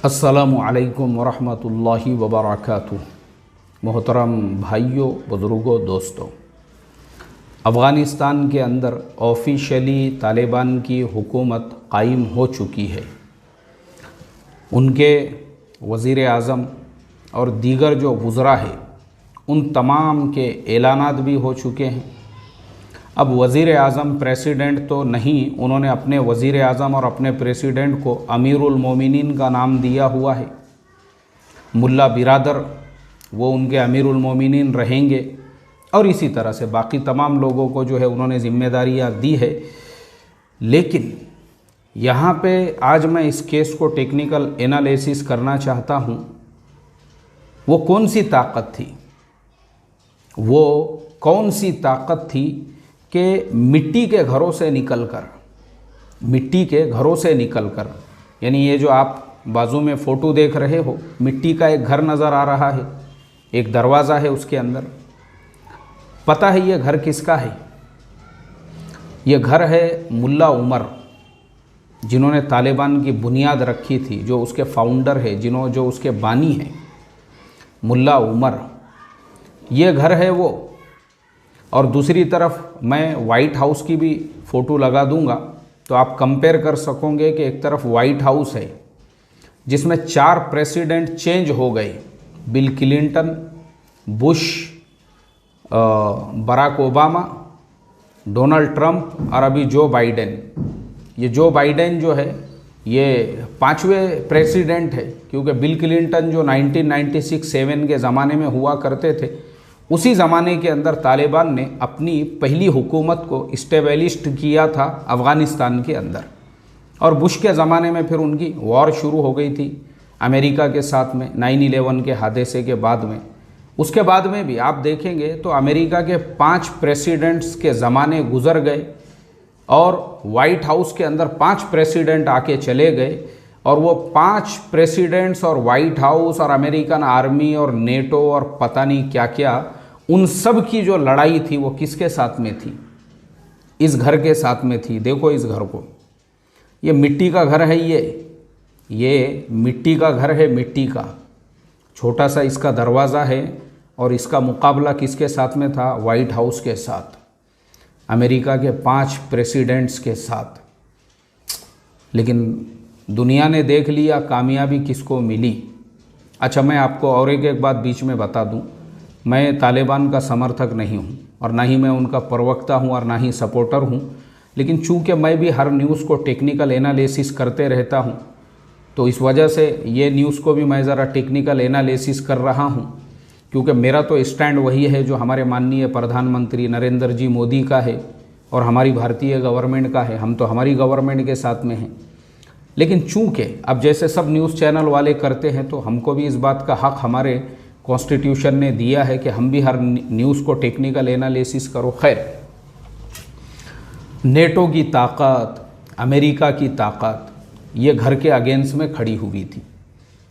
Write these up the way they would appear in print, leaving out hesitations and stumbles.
अस्सलामु अलैकुम वरहमतुल्लाहि वबरकातुहू। मोहतरम भाइयों, बुज़ुर्गों, दोस्तों, अफ़गानिस्तान के अंदर ऑफिशियली तालिबान की हुकूमत कायम हो चुकी है। उनके वज़ीर आज़म और दीगर जो वज़रा है उन तमाम के ऐलानात भी हो चुके हैं। अब वज़ीर आज़म प्रेसिडेंट तो नहीं, उन्होंने अपने वज़ीर आज़म और अपने प्रेसिडेंट को अमीरुल मोमिनीन का नाम दिया हुआ है। मुल्ला बिरादर वो उनके अमीरुल मोमिनीन रहेंगे और इसी तरह से बाकी तमाम लोगों को जो है उन्होंने ज़िम्मेदारियाँ दी है। लेकिन यहाँ पे आज मैं इस केस को टेक्निकल एनालिसिस करना चाहता हूँ। वो कौन सी ताकत थी, वो कौन सी ताकत थी कि मिट्टी के घरों से निकलकर, यानी ये जो आप बाजू में फ़ोटो देख रहे हो, मिट्टी का एक घर नज़र आ रहा है, एक दरवाज़ा है उसके अंदर। पता है ये घर किसका है? ये घर है मुल्ला उमर, जिन्होंने तालिबान की बुनियाद रखी थी, जो उसके फाउंडर है, जो उसके बानी हैं, मुल्ला उमर। ये घर है वो। और दूसरी तरफ मैं वाइट हाउस की भी फ़ोटो लगा दूंगा तो आप कंपेयर कर सकोगे कि एक तरफ वाइट हाउस है जिसमें 4 प्रेसिडेंट चेंज हो गए, Bill Clinton, Bush, Barack Obama, Donald Trump और अभी जो बाइडेन। ये जो बाइडेन जो है ये 5वें प्रेसिडेंट है, क्योंकि बिल क्लिंटन जो 1996-7 के ज़माने में हुआ करते थे, उसी ज़माने के अंदर तालिबान ने अपनी पहली हुकूमत को इस्टेब्लिश्ड किया था अफ़गानिस्तान के अंदर। और बुश के ज़माने में फिर उनकी वॉर शुरू हो गई थी अमेरिका के साथ में 9/11 के हादसे के बाद में। उसके बाद में भी आप देखेंगे तो अमेरिका के 5 प्रेसिडेंट्स के ज़माने गुजर गए और वाइट हाउस के अंदर 5 प्रेसिडेंट आके चले गए। और वो 5 प्रेसिडेंट्स और वाइट हाउस और अमेरिकन आर्मी और नेटो और पता नहीं क्या क्या, उन सब की जो लड़ाई थी वो किसके साथ में थी? इस घर के साथ में थी। देखो इस घर को, ये मिट्टी का घर है, ये मिट्टी का घर है, मिट्टी का। छोटा सा इसका दरवाज़ा है और इसका मुकाबला किसके साथ में था? वाइट हाउस के साथ, अमेरिका के 5 प्रेसिडेंट्स के साथ। लेकिन दुनिया ने देख लिया कामयाबी किसको मिली। अच्छा, मैं आपको और एक बात बीच में बता दूं, मैं तालिबान का समर्थक नहीं हूं और ना ही मैं उनका प्रवक्ता हूं और ना ही सपोर्टर हूं। लेकिन चूंकि मैं भी हर न्यूज़ को टेक्निकल एनालिसिस करते रहता हूं, तो इस वजह से ये न्यूज़ को भी मैं ज़रा टेक्निकल एनालिसिस कर रहा हूं, क्योंकि मेरा तो स्टैंड वही है जो हमारे माननीय प्रधानमंत्री नरेंद्र जी मोदी का है और हमारी भारतीय गवर्नमेंट का है। हम तो हमारी गवर्नमेंट के साथ में हैं। लेकिन चूंकि अब जैसे सब न्यूज़ चैनल वाले करते हैं, तो हमको भी इस बात का हक़ हमारे कॉन्स्टिट्यूशन ने दिया है कि हम भी हर न्यूज़ को टेक्निकल एनालिसिस करो। खैर, नेटो की ताकत, अमेरिका की ताकत ये घर के अगेंस्ट में खड़ी हुई थी।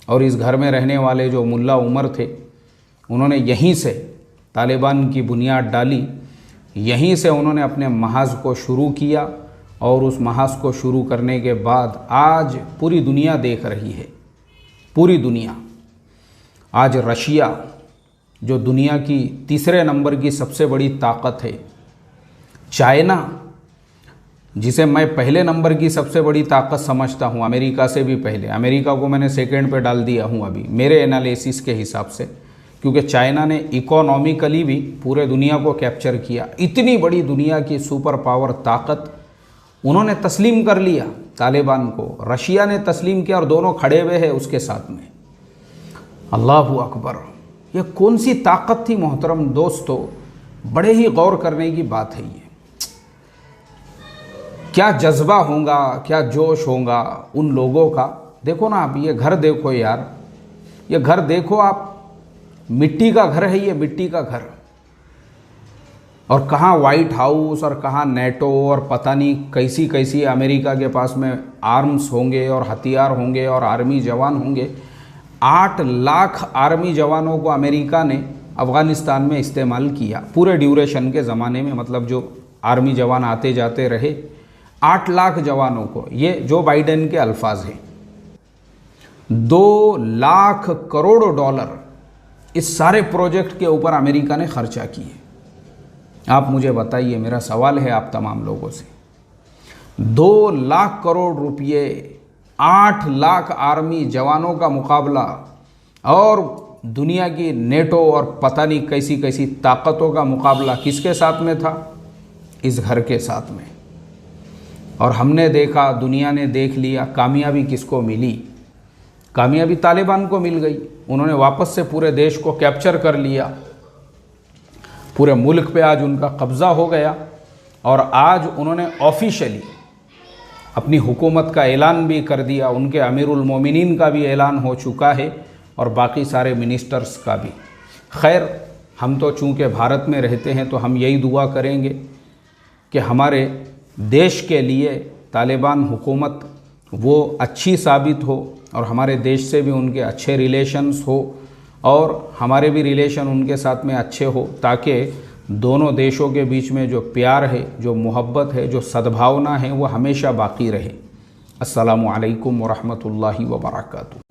और इस घर में रहने वाले जो मुल्ला उमर थे, उन्होंने यहीं से तालिबान की बुनियाद डाली, यहीं से उन्होंने अपने महाज को शुरू किया। और उस महाज को शुरू करने के बाद आज पूरी दुनिया देख रही है, पूरी दुनिया। आज रशिया, जो दुनिया की तीसरे नंबर की सबसे बड़ी ताकत है, चाइना, जिसे मैं पहले नंबर की सबसे बड़ी ताकत समझता हूँ, अमेरिका से भी पहले, अमेरिका को मैंने सेकंड पे डाल दिया हूँ अभी मेरे एनालिसिस के हिसाब से, क्योंकि चाइना ने इकोनॉमिकली भी पूरे दुनिया को कैप्चर किया। इतनी बड़ी दुनिया की सुपर पावर ताकत उन्होंने तस्लीम कर लिया तालिबान को, रशिया ने तस्लीम किया और दोनों खड़े हुए हैं उसके साथ में। अल्लाहु अकबर, ये कौन सी ताकत थी मोहतरम दोस्तों? बड़े ही गौर करने की बात है। ये क्या जज्बा होगा, क्या जोश होगा उन लोगों का। देखो ना आप, ये घर देखो यार, ये घर देखो आप, मिट्टी का घर है ये, मिट्टी का घर। और कहाँ वाइट हाउस और कहाँ नेटो और पता नहीं कैसी कैसी अमेरिका के पास में आर्म्स होंगे और हथियार होंगे और आर्मी जवान होंगे। 8 लाख आर्मी जवानों को अमेरिका ने अफ़गानिस्तान में इस्तेमाल किया पूरे ड्यूरेशन के ज़माने में। मतलब जो आर्मी जवान आते जाते रहे, 8 लाख जवानों को, ये जो बाइडेन के अल्फाज हैं। 2 लाख करोड़ डॉलर इस सारे प्रोजेक्ट के ऊपर अमेरिका ने खर्चा किए। आप मुझे बताइए, मेरा सवाल है आप तमाम लोगों से, 2 लाख करोड़ रुपये, 8 लाख आर्मी जवानों का मुकाबला और दुनिया की नेटो और पता नहीं कैसी कैसी ताकतों का मुकाबला किसके साथ में था? इस घर के साथ में। और हमने देखा, दुनिया ने देख लिया, कामयाबी किसको मिली? कामयाबी तालिबान को मिल गई। उन्होंने वापस से पूरे देश को कैप्चर कर लिया, पूरे मुल्क पे आज उनका कब्ज़ा हो गया और आज उन्होंने ऑफिशियली अपनी हुकूमत का ऐलान भी कर दिया। उनके अमीरुल मोमिनीन का भी ऐलान हो चुका है और बाकी सारे मिनिस्टर्स का भी। खैर, हम तो चूँकि भारत में रहते हैं तो हम यही दुआ करेंगे कि हमारे देश के लिए तालिबान हुकूमत वो अच्छी साबित हो और हमारे देश से भी उनके अच्छे रिलेशंस हो और हमारे भी रिलेशन उनके साथ में अच्छे हो, ताकि दोनों देशों के बीच में जो प्यार है, जो मोहब्बत है, जो सद्भावना है, वो हमेशा बाकी रहे। अस्सलामु अलैकुम व रहमतुल्लाहि व बरकातुहू।